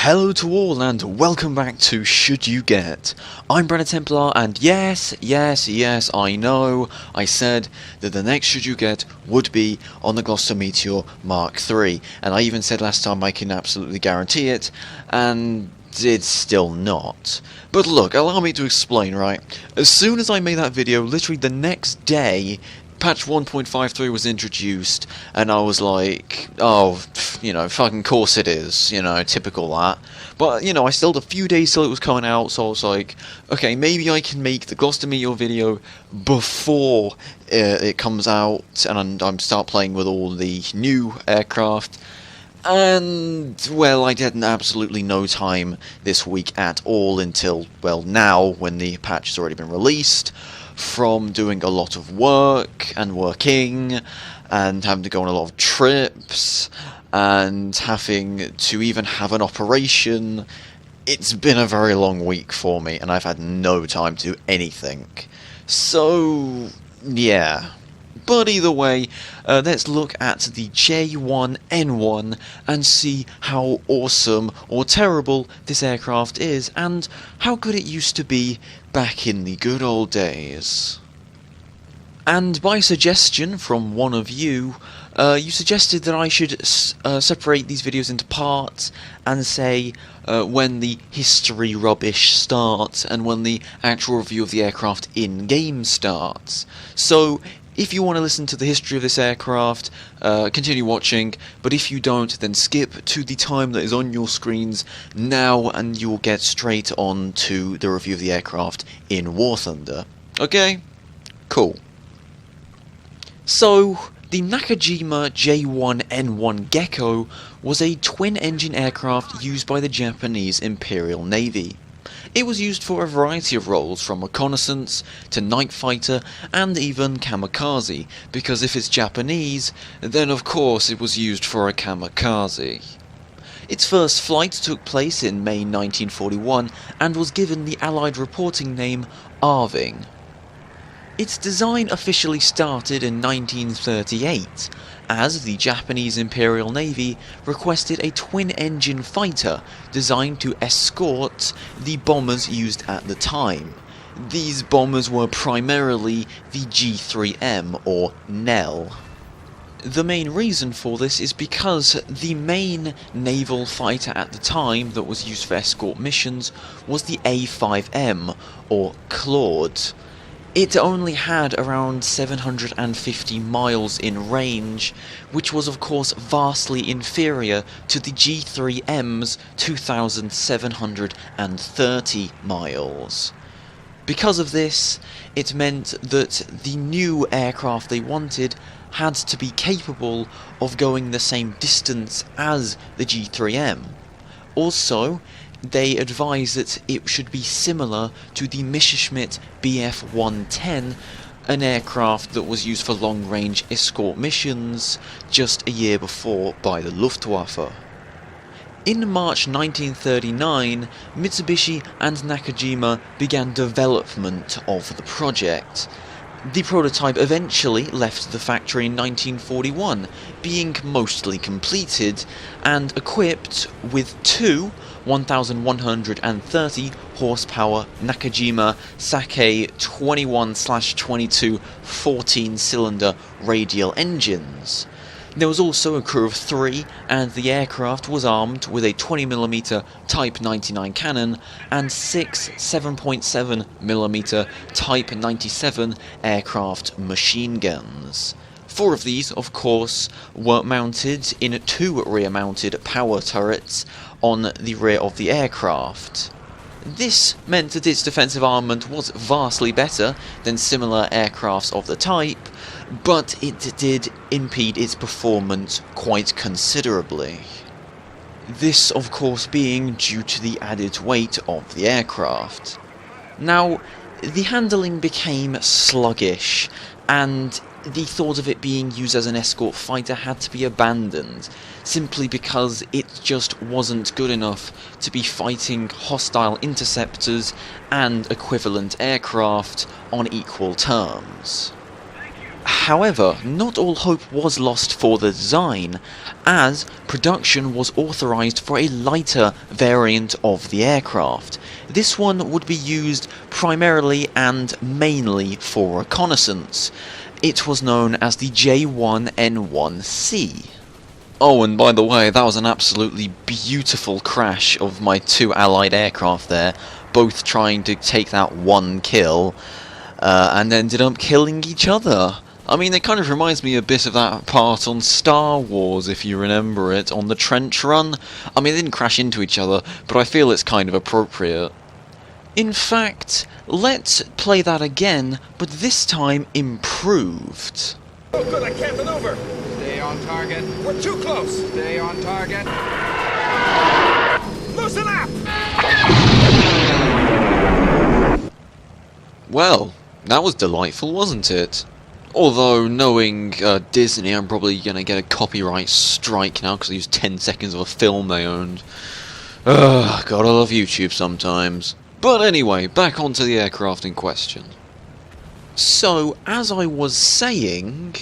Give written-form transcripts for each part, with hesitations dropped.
Hello to all and welcome back to Should You Get. I'm Brennan Templar and yes, I know, I said that the next Should You Get would be on the Gloucester Meteor Mark III, and I even said last time I can absolutely guarantee it, and it's still not. But look, allow me to explain, right? As soon as I made that video, literally the next day, patch 1.53 was introduced, and I was like, oh, you know, fucking course it is, you know, typical that. But, you know, I still had a few days till it was coming out, so I was like, okay, maybe I can make the Gloucester Meteor video before it comes out, and I'm start playing with all the new aircraft. And, well, I had absolutely no time this week at all until, well, now, when the patch has already been released, from doing a lot of work and working and having to go on a lot of trips and having to even have an operation. It's been a very long week for me and I've had no time to do anything. So, yeah. But either way, let's look at the J1N1 and see how awesome or terrible this aircraft is and how good it used to be back in the good old days. And by suggestion from one of you, you suggested that I should separate these videos into parts and say when the history rubbish starts and when the actual review of the aircraft in-game starts. So, if you want to listen to the history of this aircraft, continue watching, but if you don't, then skip to the time that is on your screens now and you'll get straight on to the review of the aircraft in War Thunder. Okay? Cool. So, the Nakajima J1N1 Gecko was a twin-engine aircraft used by the Japanese Imperial Navy. It was used for a variety of roles, from reconnaissance to night fighter and even kamikaze, because if it's Japanese, then of course it was used for a kamikaze. Its first flight took place in May 1941 and was given the Allied reporting name Arving. Its design officially started in 1938, as the Japanese Imperial Navy requested a twin-engine fighter designed to escort the bombers used at the time. These bombers were primarily the G3M, or NEL. The main reason for this is because the main naval fighter at the time that was used for escort missions was the A5M, or Claude. It only had around 750 miles in range, which was of course vastly inferior to the G3M's 2,730 miles. Because of this, it meant that the new aircraft they wanted had to be capable of going the same distance as the G3M. Also, they advised that it should be similar to the Messerschmitt Bf-110, an aircraft that was used for long-range escort missions just a year before by the Luftwaffe. In March 1939, Mitsubishi and Nakajima began development of the project. The prototype eventually left the factory in 1941, being mostly completed and equipped with two 1,130 horsepower Nakajima Sake 21/22 14-cylinder radial engines. There was also a crew of 3, and the aircraft was armed with a 20mm Type 99 cannon and 6 7.7mm Type 97 aircraft machine guns. 4 of these, of course, were mounted in 2 rear-mounted power turrets on the rear of the aircraft. This meant that its defensive armament was vastly better than similar aircrafts of the type, but it did impede its performance quite considerably. This, of course, being due to the added weight of the aircraft. Now, the handling became sluggish, and the thought of it being used as an escort fighter had to be abandoned, simply because it just wasn't good enough to be fighting hostile interceptors and equivalent aircraft on equal terms. However, not all hope was lost for the design, as production was authorised for a lighter variant of the aircraft. This one would be used primarily and mainly for reconnaissance. It was known as the J1N1C. Oh, and by the way, that was an absolutely beautiful crash of my two allied aircraft there, both trying to take that one kill, and ended up killing each other. I mean, it kind of reminds me a bit of that part on Star Wars, if you remember it, on the trench run. I mean, they didn't crash into each other, but I feel it's kind of appropriate. In fact, let's play that again, but this time improved. Oh good, I can't maneuver! Stay on target. We're too close! Stay on target. Loosen up! Well, that was delightful, wasn't it? Although, knowing Disney, I'm probably going to get a copyright strike now because I used 10 seconds of a film they owned. Ugh, gotta love YouTube sometimes. But anyway, back onto the aircraft in question. So, as I was saying,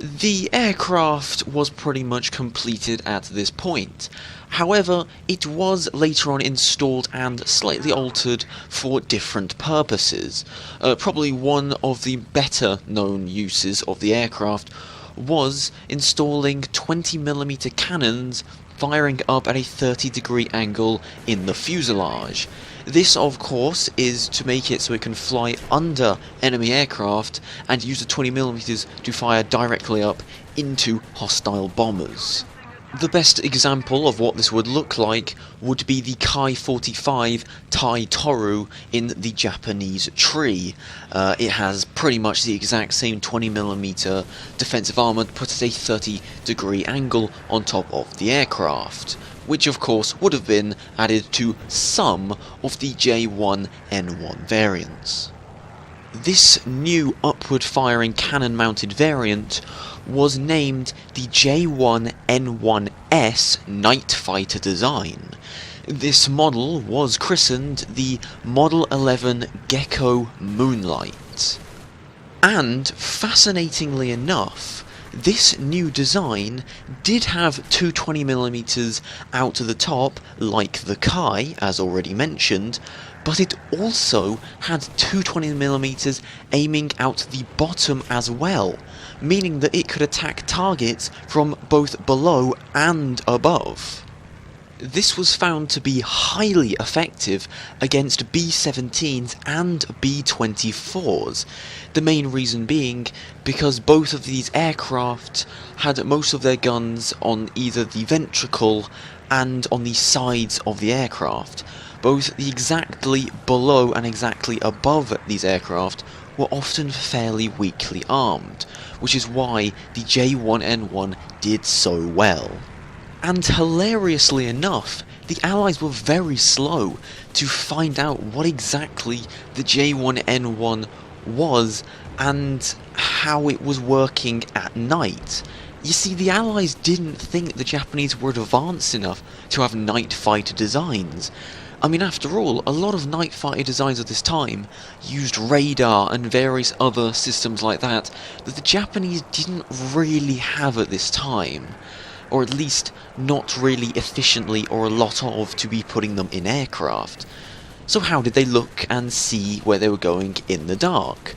the aircraft was pretty much completed at this point. However, it was later on installed and slightly altered for different purposes. Probably one of the better known uses of the aircraft was installing 20mm cannons firing up at a 30-degree angle in the fuselage. This, of course, is to make it so it can fly under enemy aircraft and use the 20mm to fire directly up into hostile bombers. The best example of what this would look like would be the Kai-45 Tai Toru in the Japanese tree. It has pretty much the exact same 20mm defensive armour put at a 30-degree angle on top of the aircraft, which of course would have been added to some of the J1N1 variants. This new upward-firing cannon-mounted variant was named the J1N1S Night Fighter design. This model was christened the Model 11 Gecko Moonlight. And, fascinatingly enough, this new design did have two 20mm out to the top, like the Kai, as already mentioned, but it also had two 20mm aiming out the bottom as well, meaning that it could attack targets from both below and above. This was found to be highly effective against B-17s and B-24s, the main reason being because both of these aircraft had most of their guns on either the ventricle and on the sides of the aircraft. Both the exactly below and exactly above these aircraft were often fairly weakly armed, which is why the J1N1 did so well. And hilariously enough, the Allies were very slow to find out what exactly the J1N1 was and how it was working at night. You see, the Allies didn't think the Japanese were advanced enough to have night fighter designs. I mean, after all, a lot of night fighter designs at this time used radar and various other systems like that the Japanese didn't really have at this time. Or at least not really efficiently or a lot of to be putting them in aircraft. So how did they look and see where they were going in the dark?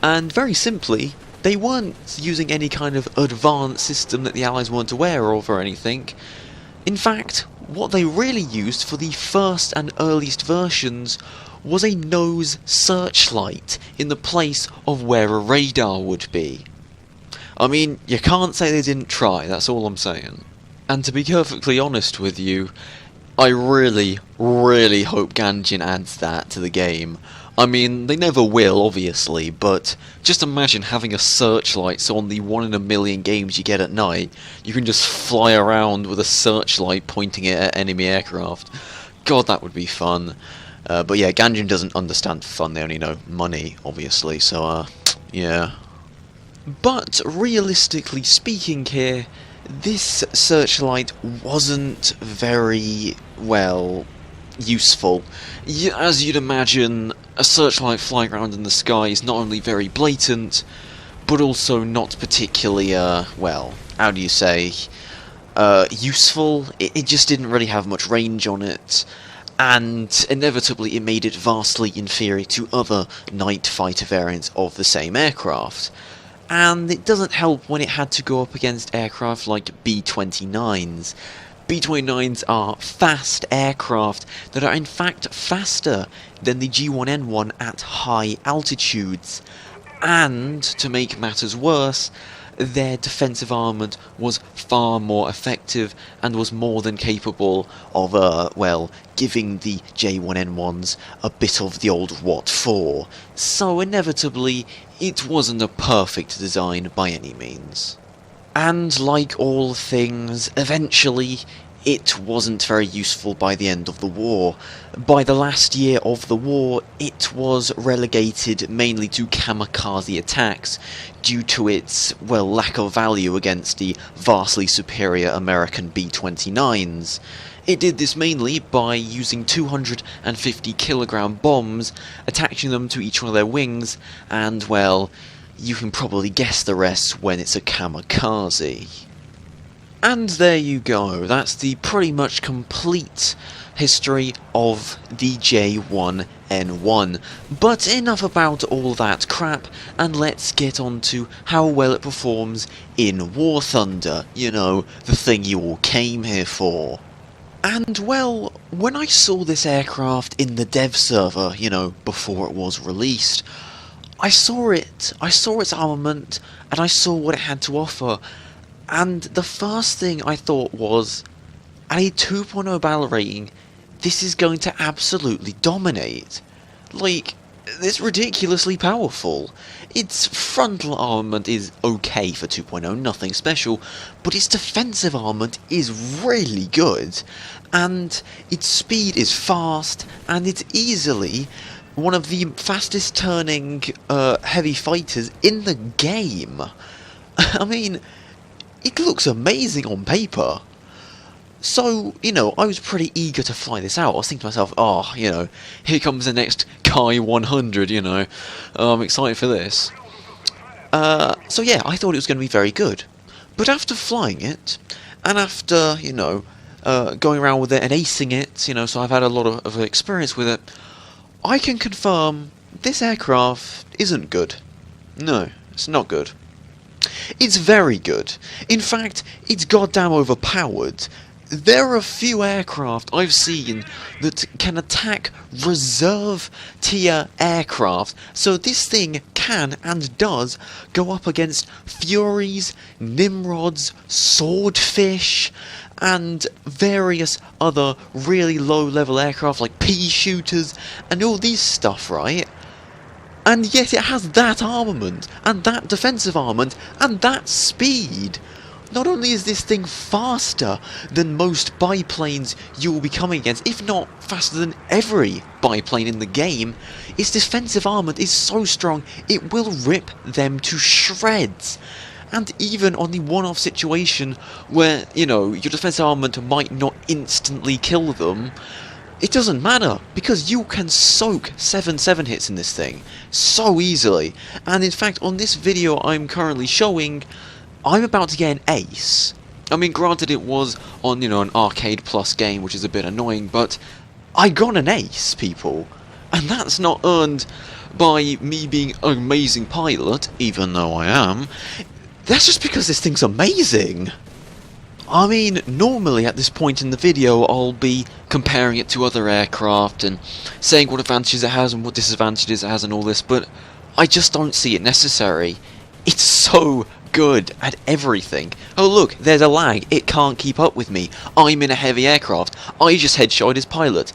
And very simply, they weren't using any kind of advanced system that the Allies weren't aware of or anything. In fact, what they really used for the first and earliest versions was a nose searchlight in the place of where a radar would be. I mean, you can't say they didn't try, that's all I'm saying. And to be perfectly honest with you, I really, really hope Ganjin adds that to the game. I mean, they never will, obviously, but just imagine having a searchlight so on the 1 in a million games you get at night, you can just fly around with a searchlight pointing it at enemy aircraft. God, that would be fun. But yeah, Ganjin doesn't understand fun, they only know money, obviously, so yeah. But realistically speaking here, this searchlight wasn't very, well, useful. As you'd imagine, a searchlight flying around in the sky is not only very blatant, but also not particularly, well, how do you say, useful. It just didn't really have much range on it, and inevitably it made it vastly inferior to other night fighter variants of the same aircraft. And it doesn't help when it had to go up against aircraft like B-29s. B-29s are fast aircraft that are in fact faster than the J1N1 at high altitudes. And, to make matters worse, their defensive armament was far more effective and was more than capable of, well, giving the J1N1s a bit of the old what for. So inevitably, it wasn't a perfect design by any means. And like all things, eventually, it wasn't very useful by the end of the war. By the last year of the war, it was relegated mainly to kamikaze attacks due to its, well, lack of value against the vastly superior American B-29s. It did this mainly by using 250-kilogram bombs, attaching them to each one of their wings, and, well, you can probably guess the rest when it's a kamikaze. And there you go, that's the pretty much complete history of the J1N1. But enough about all that crap, and let's get on to how well it performs in War Thunder, you know, the thing you all came here for. And well, when I saw this aircraft in the dev server, you know, before it was released, I saw its armament, and I saw what it had to offer. And the first thing I thought was, at a 2.0 battle rating, this is going to absolutely dominate. Like, it's ridiculously powerful. Its frontal armament is okay for 2.0, nothing special, but its defensive armament is really good, and its speed is fast, and it's easily one of the fastest turning heavy fighters in the game. I mean, it looks amazing on paper. So, you know, I was pretty eager to fly this out. I was thinking to myself, oh, you know, here comes the next Kai 100, you know. I'm excited for this. So yeah, I thought it was going to be very good. But after flying it, and after, you know, going around with it and acing it, you know, so I've had a lot of experience with it, I can confirm this aircraft isn't good. No, it's not good. It's very good. In fact, it's goddamn overpowered. There are a few aircraft I've seen that can attack reserve tier aircraft, so this thing can and does go up against Furies, Nimrods, Swordfish, and various other really low level aircraft like pea shooters and all these stuff, right? And yet it has that armament, and that defensive armament, and that speed. Not only is this thing faster than most biplanes you will be coming against, if not faster than every biplane in the game, its defensive armament is so strong it will rip them to shreds. And even on the one-off situation where, you know, your defensive armament might not instantly kill them, it doesn't matter, because you can soak 7/7 hits in this thing so easily. And in fact, on this video I'm currently showing, I'm about to get an ace. I mean, granted it was on, you know, an Arcade Plus game, which is a bit annoying, but I got an ace, people. And that's not earned by me being an amazing pilot, even though I am. That's just because this thing's amazing. I mean, normally at this point in the video I'll be comparing it to other aircraft and saying what advantages it has and what disadvantages it has and all this, but I just don't see it necessary. It's so good at everything. Oh look, there's a lag, it can't keep up with me. I'm in a heavy aircraft, I just headshot his pilot.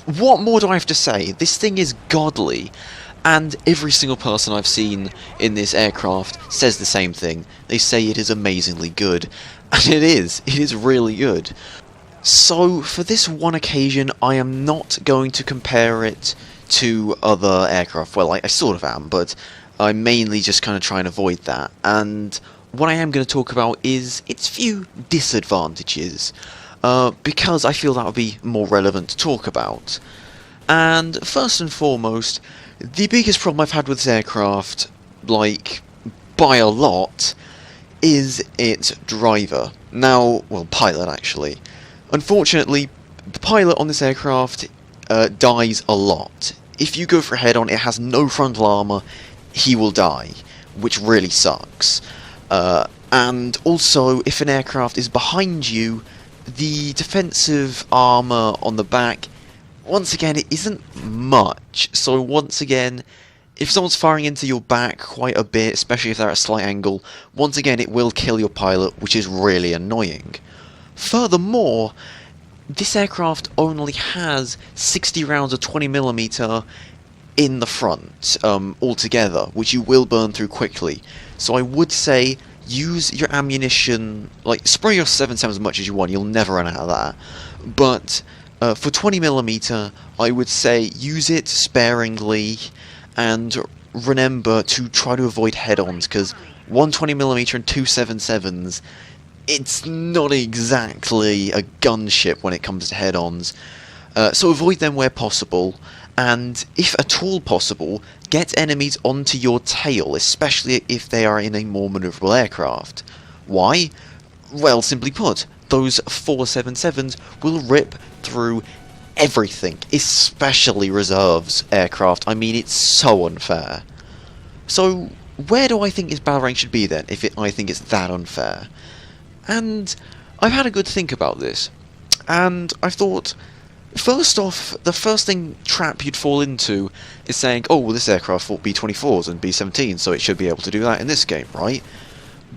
What more do I have to say? This thing is godly. And every single person I've seen in this aircraft says the same thing. They say it is amazingly good. And it is really good. So, for this one occasion, I am not going to compare it to other aircraft. Well, I sort of am, but I'm mainly just kind of trying to avoid that. And what I am going to talk about is its few disadvantages, because I feel that would be more relevant to talk about. And first and foremost, the biggest problem I've had with this aircraft, like, by a lot, is its driver. Now, well, pilot actually. Unfortunately, the pilot on this aircraft dies a lot. If you go for a head-on, it has no frontal armour, he will die, which really sucks. And also, if an aircraft is behind you, the defensive armour on the back, once again, it isn't much. So once again, if someone's firing into your back quite a bit, especially if they're at a slight angle, once again it will kill your pilot, which is really annoying. Furthermore, this aircraft only has 60 rounds of 20mm in the front altogether, which you will burn through quickly. So I would say use your ammunition, like spray your 7.7 as much as you want, you'll never run out of that. But for 20mm, I would say use it sparingly, and remember to try to avoid head-ons, because 120mm and 2 7.7s, it's not exactly a gunship when it comes to head-ons. So avoid them where possible, and if at all possible, get enemies onto your tail, especially if they are in a more manoeuvrable aircraft. Why? Well, simply put, those 4 7.7s will rip through everything, especially reserves aircraft. I mean, it's so unfair. So, where do I think his battle rank should be then, if I think it's that unfair? And I've had a good think about this, and I've thought, first off, the first trap you'd fall into is saying, oh, well, this aircraft fought B-24s and B-17, so it should be able to do that in this game, right?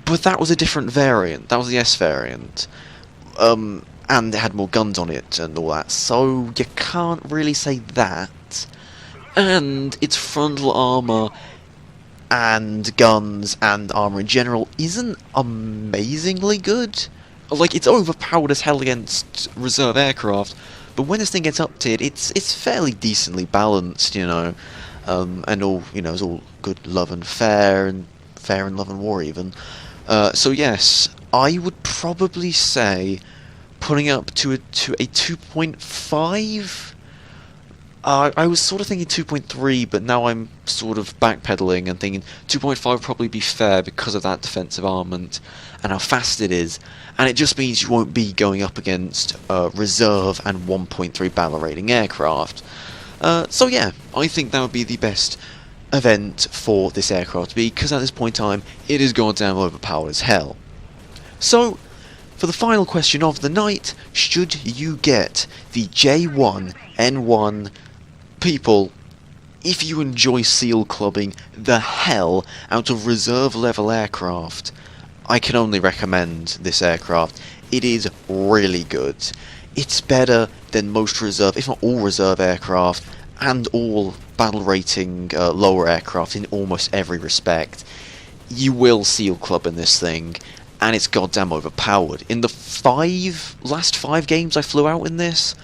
But that was a different variant, that was the S variant. And it had more guns on it and all that, so you can't really say that. And its frontal armour and guns and armour in general isn't amazingly good. Like, it's overpowered as hell against reserve aircraft, but when this thing gets uptiered, it's fairly decently balanced, you know. And all, you know, it's all good love and fair and love and war even. So yes, I would probably say putting up to a 2.5. I was sort of thinking 2.3, but now I'm sort of backpedaling and thinking 2.5 would probably be fair because of that defensive armament and how fast it is, and it just means you won't be going up against reserve and 1.3 battle rating aircraft. So yeah, I think that would be the best event for this aircraft to be, because at this point in time it is goddamn overpowered as hell. So, for the final question of the night, should you get the J1N1? People, if you enjoy seal clubbing the hell out of reserve level aircraft, I can only recommend this aircraft. It is really good. It's better than most reserve, if not all reserve aircraft, and all battle rating lower aircraft in almost every respect. You will seal club in this thing, and it's goddamn overpowered. In the last 5 games I flew out in this,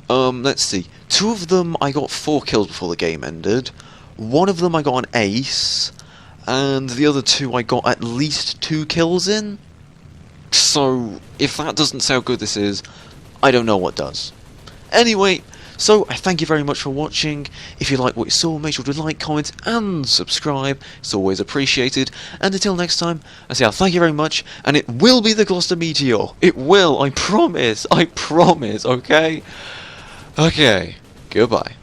let's see, 2 of them I got 4 kills before the game ended, 1 of them I got an ace, and the other 2 I got at least 2 kills in. So, if that doesn't say how good this is, I don't know what does. Anyway, so I thank you very much for watching. If you like what you saw, make sure to like, comment, and subscribe. It's always appreciated. And until next time, I say thank you very much, and it will be the Gloucester Meteor. It will, I promise, okay? Okay, goodbye.